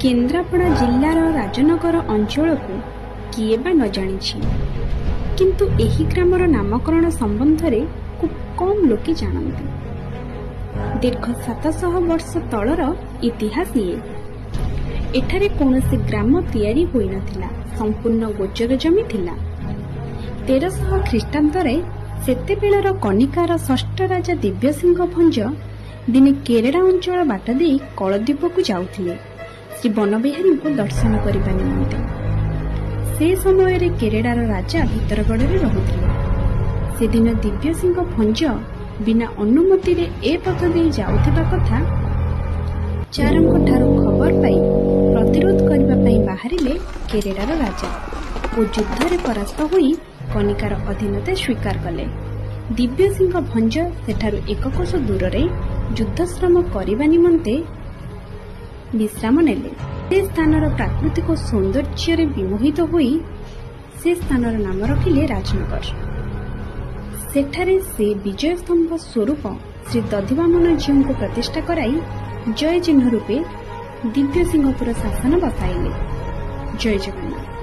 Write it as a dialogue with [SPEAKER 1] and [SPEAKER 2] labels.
[SPEAKER 1] केन्द्रापड़ा जिल्लार राजनगर अंचल को किए बा न जानिछि, किंतु एही ग्रामर नामकरण संबंध में खूब कम लोके जानते। दीर्घ 700 वर्ष तलर इतिहास ये। एठारे कौनसी ग्राम तैयारी होई नथिला, संपूर्ण गोचर जमी थिला। 1300 ख्रीष्टाब्दरे सेतेबेलर कनिकार षष्ठ राजा दिव्यसिंह भंज दिने केरेड़ा अंचल बाट दे कलद्वीप को जाउथिले श्री बनबिहारी को दर्शन करने निमंते। से समय रे केरेड़ार राजा भितरगढ़ रे रहुथिले। से दिन दिव्यसिंह भंज बिना अनुमति रे ए पथ दे जाउथिबा कथा चारंक ठारू खबर पाई प्रतिरोध करबा पई बाहरिले केरेड़ार राजा ओ युद्ध रे परास्त होई कनिकार अधीनता स्वीकार कले। दिव्यसिंह भंज सेठारू एक कोश दूर रे युद्धश्रम करने निमंते विश्राम नेले। से स्थानर प्राकृतिक सौंदर्य रे विमोहित होई से स्थानर नाम रखिले राजनगर। सेठारे से विजय स्तंभ स्वरूप श्री दधिवामन जीव को प्रतिष्ठा कराई जय चिन्ह रूपे दिव्यसिंहपुर शासन बसाइले। जय जगन्नाथ।